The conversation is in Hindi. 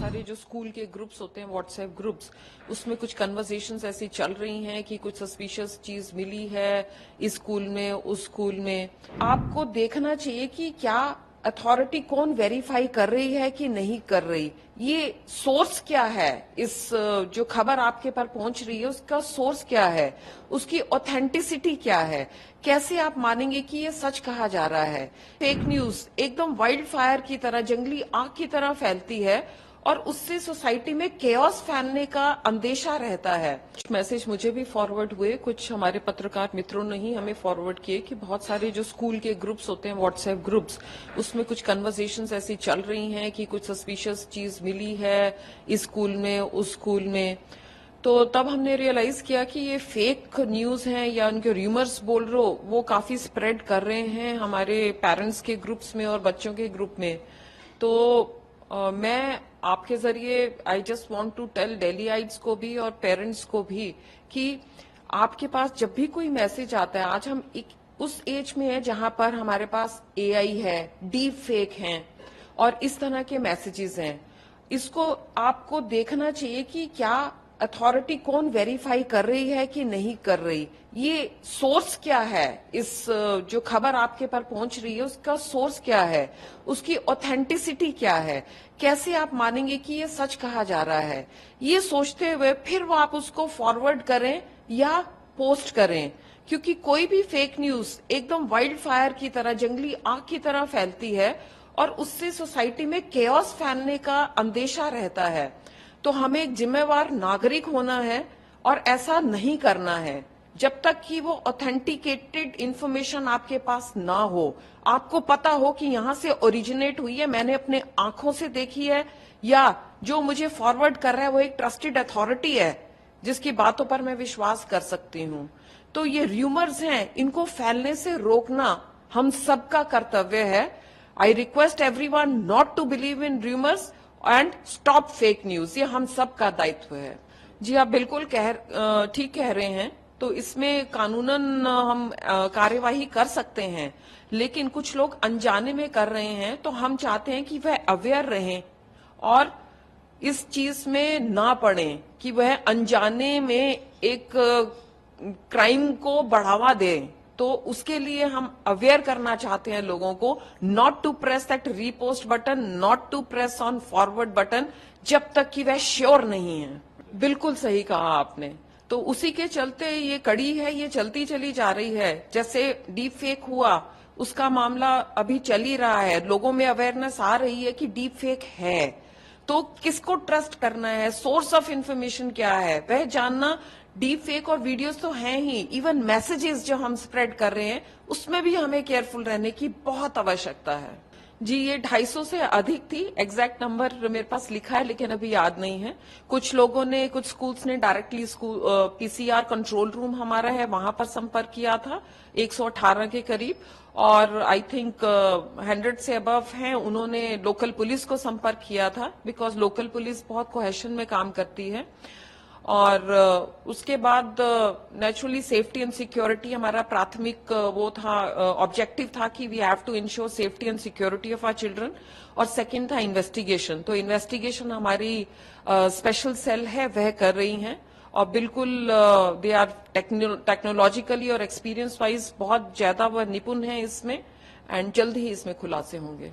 सारे जो स्कूल के ग्रुप्स होते हैं, व्हाट्सएप ग्रुप्स, उसमें कुछ कन्वर्सेशंस ऐसी चल रही हैं कि कुछ सस्पिशियस चीज मिली है इस स्कूल में, उस स्कूल में। आपको देखना चाहिए कि क्या अथॉरिटी कौन वेरीफाई कर रही है कि नहीं कर रही, ये सोर्स क्या है, इस जो खबर आपके पास पहुंच रही है उसका सोर्स क्या है, उसकी ऑथेंटिसिटी क्या है, कैसे आप मानेंगे कि ये सच कहा जा रहा है। फेक न्यूज एकदम वाइल्ड फायर की तरह, जंगली आग की तरह फैलती है और उससे सोसाइटी में केओस फैलने का अंदेशा रहता है। कुछ मैसेज मुझे भी फॉरवर्ड हुए, कुछ हमारे पत्रकार मित्रों ने ही हमें फॉरवर्ड किए कि बहुत सारे जो स्कूल के ग्रुप्स होते हैं, व्हाट्सएप ग्रुप्स, उसमें कुछ कन्वर्सेशंस ऐसी चल रही हैं कि कुछ सस्पिशियस चीज मिली है इस स्कूल में, उस स्कूल में। तो तब हमने रियलाइज किया कि ये फेक न्यूज हैं या उनके र्यूमर्स बोल रहे हो, वो काफी स्प्रेड कर रहे हैं हमारे पेरेंट्स के ग्रुप्स में और बच्चों के ग्रुप में। तो मैं आपके जरिए I just want to tell Delhiites को भी और पेरेंट्स को भी कि आपके पास जब भी कोई मैसेज आता है, आज हम उस एज में है जहां पर हमारे पास एआई है, डीप फेक हैं और इस तरह के मैसेजेस हैं, इसको आपको देखना चाहिए कि क्या अथॉरिटी कौन वेरीफाई कर रही है कि नहीं कर रही, ये सोर्स क्या है, इस जो खबर आपके पास पहुंच रही है उसका सोर्स क्या है, उसकी ऑथेंटिसिटी क्या है, कैसे आप मानेंगे कि ये सच कहा जा रहा है। ये सोचते हुए फिर वो आप उसको फॉरवर्ड करें या पोस्ट करें, क्योंकि कोई भी फेक न्यूज एकदम वाइल्ड फायर की तरह, जंगली आग की तरह फैलती है और उससे सोसाइटी में केओस फैलने का अंदेशा रहता है। तो हमें एक जिम्मेवार नागरिक होना है और ऐसा नहीं करना है जब तक कि वो ऑथेंटिकेटेड इंफॉर्मेशन आपके पास ना हो, आपको पता हो कि यहां से ओरिजिनेट हुई है, मैंने अपने आंखों से देखी है, या जो मुझे फॉरवर्ड कर रहा है वो एक ट्रस्टेड अथॉरिटी है जिसकी बातों पर मैं विश्वास कर सकती हूँ। तो ये र्यूमर्स हैं, इनको फैलने से रोकना हम सबका कर्तव्य है। I request everyone not to believe in rumours and stop fake news, ये हम सब का दायित्व है। जी आप बिल्कुल ठीक कह रहे हैं। तो इसमें कानूनन हम कार्यवाही कर सकते हैं, लेकिन कुछ लोग अनजाने में कर रहे हैं, तो हम चाहते हैं कि वह अवेयर रहें और इस चीज में ना पड़ें कि वह अनजाने में एक क्राइम को बढ़ावा दें। तो उसके लिए हम अवेयर करना चाहते हैं लोगों को, not to press that repost button, not to press on forward button, जब तक कि वह श्योर नहीं है। बिल्कुल सही कहा आपने। तो उसी के चलते ये कड़ी है, ये चलती चली जा रही है। जैसे डीप फेक हुआ, उसका मामला अभी चल ही रहा है, लोगों में अवेयरनेस आ रही है कि डीप फेक है, तो किसको ट्रस्ट करना है, सोर्स ऑफ इंफॉर्मेशन क्या है, वह जानना। डीप फेक और वीडियोस तो हैं ही, इवन मैसेजेस जो हम स्प्रेड कर रहे हैं उसमें भी हमें केयरफुल रहने की बहुत आवश्यकता है। जी ये 250 से अधिक थी, एग्जैक्ट नंबर मेरे पास लिखा है लेकिन अभी याद नहीं है। कुछ लोगों ने, कुछ स्कूल्स ने directly school PCR control room हमारा है वहां पर संपर्क किया था, 118 के करीब, और आई थिंक 100 से अबव हैं, उन्होंने लोकल पुलिस को संपर्क किया था, बिकॉज लोकल पुलिस बहुत कोहेशन में काम करती है। और उसके बाद नेचुरली सेफ्टी एंड सिक्योरिटी हमारा प्राथमिक वो था, ऑब्जेक्टिव था कि we have to ensure safety and security of our children. और सेकंड था इन्वेस्टिगेशन। तो इन्वेस्टिगेशन हमारी स्पेशल सेल है वह कर रही हैं, और बिल्कुल दे आर टेक्नोलॉजिकली और एक्सपीरियंस वाइज बहुत ज्यादा वह निपुण है इसमें, एंड जल्द ही इसमें खुलासे होंगे।